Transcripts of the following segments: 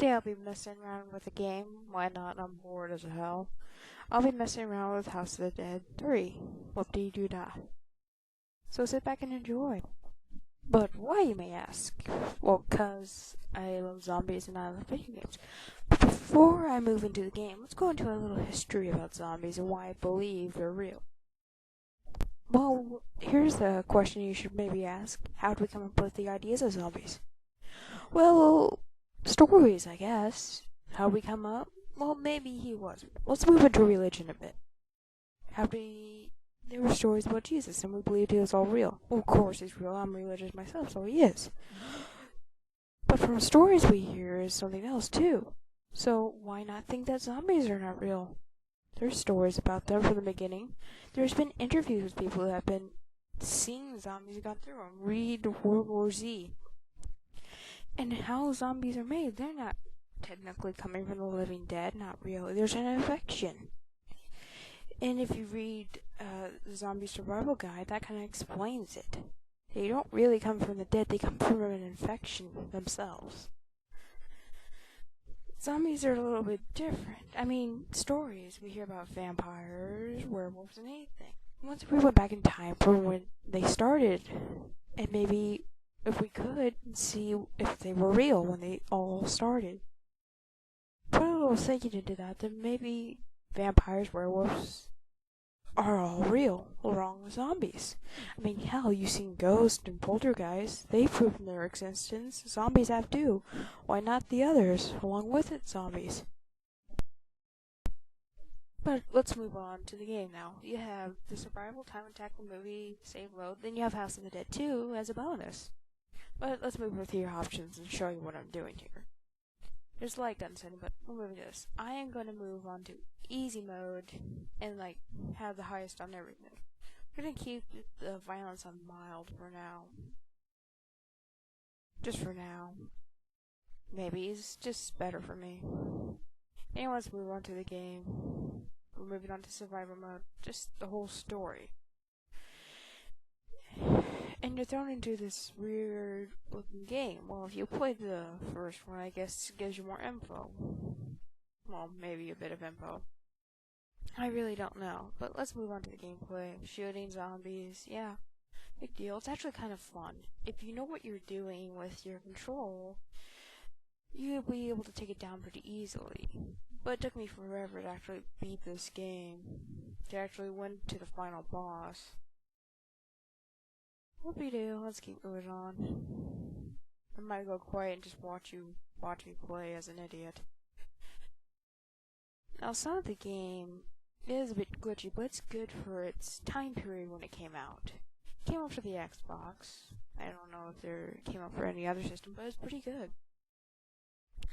Today I'll be messing around with a game. Why not? I'm bored as hell. I'll be messing around with House of the Dead 3. Whoop-dee-doo-dah. So sit back and enjoy. But why, you may ask? Well, 'cause I love zombies and I love video games. But before I move into the game, let's go into a little history about zombies and why I believe they're real. Well, here's the question you should maybe ask. How did we come up with the ideas of zombies? Well, stories, I guess. How we come up? Well, maybe he wasn't. Let's move into religion a bit. There were stories about Jesus, and we believed he was all real. Well, of course he's real. I'm religious myself, so he is. But from stories we hear is something else, too. So why not think that zombies are not real? There's stories about them from the beginning. There's been interviews with people who have been seeing zombies gone through them. Read World War Z. And how zombies are made, they're not technically coming from the living dead, not really. There's an infection. And if you read the Zombie Survival Guide, that kind of explains it. They don't really come from the dead, they come from an infection themselves. Zombies are a little bit different. I mean, stories, we hear about vampires, werewolves, and anything. Once we went back in time from when they started, and maybe if we could see if they were real when they all started. Put a little thinking into that, then maybe vampires, werewolves are all real, along with zombies. I mean, hell, you've seen ghosts and poltergeists. They've proven their existence. Zombies have too. Why not the others, along with it, zombies? But let's move on to the game now. You have the Survival Time and Tackle movie, save load, then you have House of the Dead 2 as a bonus. But let's move over to your options and show you what I'm doing here. There's light gun setting, but we'll move to this. I am going to move on to easy mode and have the highest on everything. We're going to keep the violence on mild for now. Just for now. Maybe it's just better for me. Anyway, let's move on to the game. We're moving on to survival mode. Just the whole story. And you're thrown into this weird looking game. Well, if you played the first one, I guess it gives you more info. Well, maybe a bit of info. I really don't know. But let's move on to the gameplay. Shooting zombies, yeah. Big deal. It's actually kind of fun. If you know what you're doing with your control, you'll be able to take it down pretty easily. But it took me forever to actually beat this game. To actually win to the final boss. What we do? Let's keep moving on. I might go quiet and just watch me play as an idiot. Now, some of the game is a bit glitchy, but it's good for its time period when it came out. It came out for the Xbox. I don't know if it came out for any other system, but it's pretty good.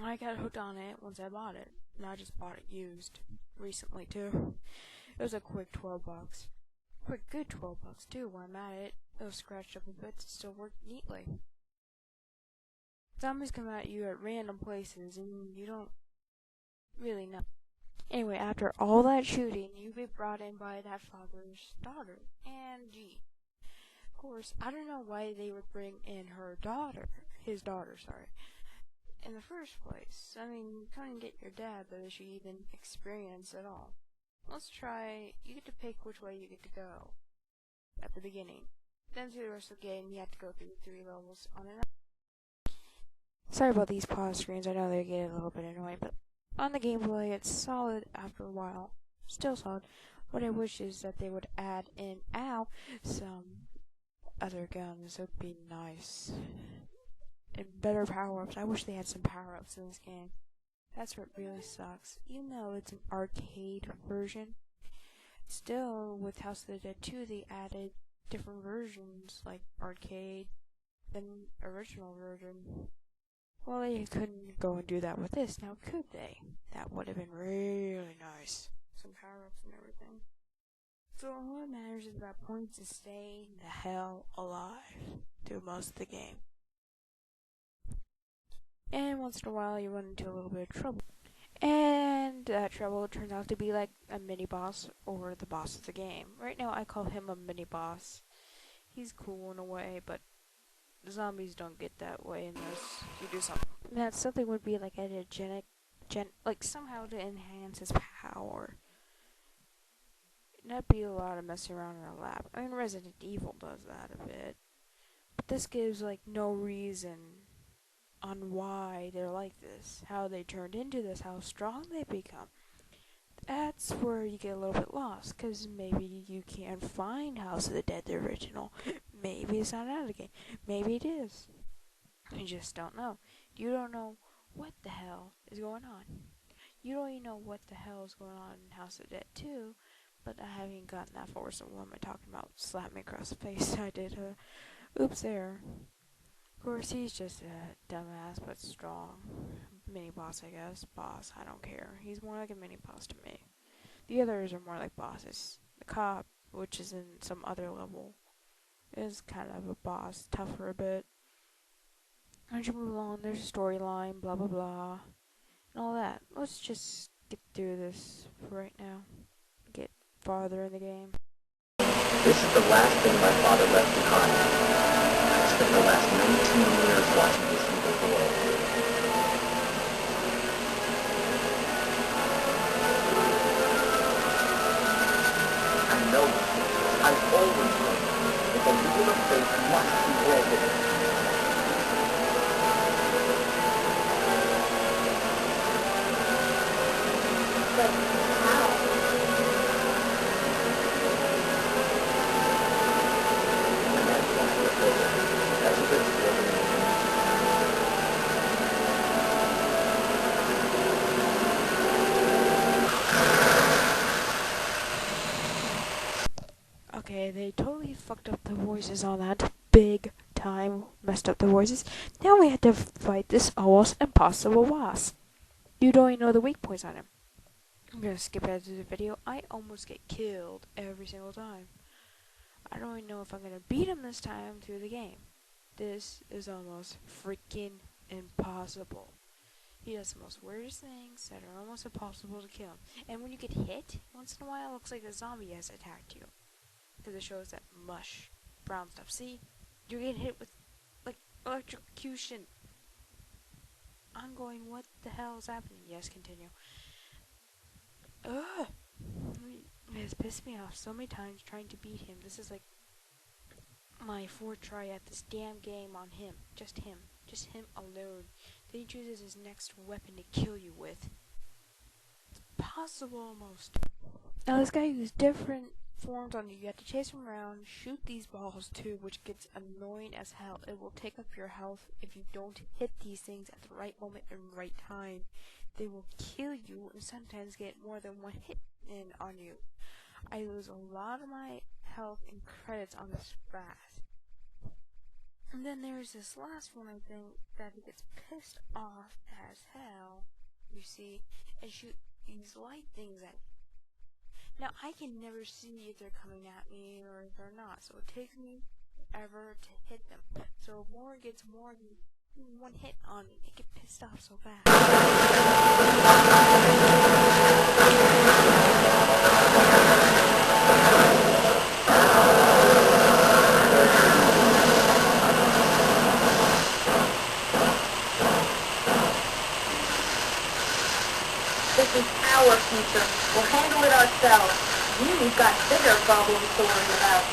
I got hooked on it once I bought it. And I just bought it used recently too. It was a quick $12. Quick good $12 too. While I'm at it, it was scratched up a bit to still work neatly. Zombies come at you at random places and you don't really know. Anyway, after all that shooting, you get brought in by that father's daughter, Angie. Of course, I don't know why they would bring in his daughter, in the first place. I mean, you couldn't get your dad, but is she even experienced at all? Let's try, you get to pick which way you get to go at the beginning. Then through the rest of the game, you have to go through 3 levels on and on. Sorry about these pause screens, I know they get a little bit annoying, but on the gameplay, it's solid after a while. Still solid. What I wish is that they would add in, some other guns. It would be nice. And better power-ups. I wish they had some power-ups in this game. That's what really sucks. Even though it's an arcade version, still, with House of the Dead 2, they added different versions, like arcade, than original version. Well, they couldn't go and do that with this, now could they? That would have been really nice. Some power-ups and everything. So all that matters is that points is staying the hell alive through most of the game. And once in a while you run into a little bit of trouble. And that trouble turns out to be like a mini-boss or the boss of the game. Right now I call him a mini-boss. He's cool in a way, but zombies don't get that way unless you do something. that something would be like a like somehow to enhance his power. That'd be a lot of messing around in a lab. I mean, Resident Evil does that a bit. But this gives, like, no reason on why they're like this, how they turned into this, how strong they become. That's where you get a little bit lost, because maybe you can't find House of the Dead, the original. Maybe it's not out of the game. Maybe it is. You just don't know. You don't know what the hell is going on. You don't even know what the hell is going on in House of the Dead 2, but I haven't gotten that far. So what am I talking about? Slap me across the face. I did oops there. Of course, he's just a dumbass, but strong. Mini boss, I guess. Boss, I don't care. He's more like a mini boss to me. The others are more like bosses. The cop, which is in some other level, is kind of a boss, tougher a bit. As you move along, there's a storyline, blah blah blah, and all that. Let's just get through this for right now. Get farther in the game. This is the last thing my father left behind. I spent the last 19 years watching this evil world. I know this. I've always known that the legal of faith must be broken. But how? Okay, they totally fucked up the voices on that. Big time messed up the voices. Now we have to fight this almost impossible boss. You don't even know the weak points on him. I'm gonna skip ahead to the video. I almost get killed every single time. I don't even know if I'm gonna beat him this time through the game. This is almost freaking impossible. He does the most weirdest things that are almost impossible to kill. And when you get hit, once in a while it looks like a zombie has attacked you. Because it shows that mush, brown stuff. See? You get hit with, like, electrocution. I'm going, what the hell is happening? Yes, continue. Ugh! It has pissed me off so many times trying to beat him. This is like my fourth try at this damn game on him. Just him. Just him alone. Then he chooses his next weapon to kill you with. It's possible almost. Now this guy uses different forms on you. You have to chase him around, shoot these balls too, which gets annoying as hell. It will take up your health if you don't hit these things at the right moment and right time. They will kill you and sometimes get more than one hit in on you. I lose a lot of my health and credits on this fast. And then there's this last one, I think, that he gets pissed off as hell, you see, and shoot these light things at you. Now, I can never see if they're coming at me or if they're not, so it takes me forever to hit them. So if more gets more than one hit on me, I get pissed off so bad. This is our future. We'll handle it ourselves. You've got bigger problems to worry about.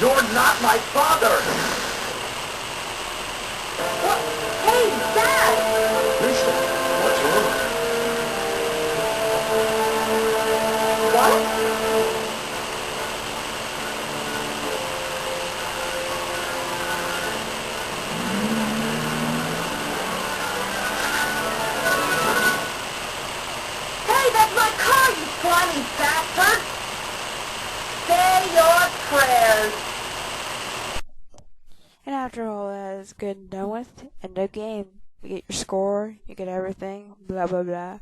You're not my father! What? Hey, Dad! Lisa, what's wrong? What? Hey, that's my car, you slimy bastard! Say your prayers. And after all that is good and done with, end of game. You get your score, you get everything, blah blah blah.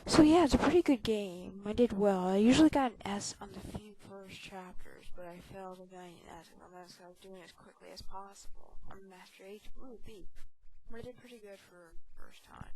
So yeah, it's a pretty good game. I did well. I usually got an S on the few first chapters, but I failed a million S. I was doing it as quickly as possible. I'm Master H. Ooh, B. But I did pretty good for first time.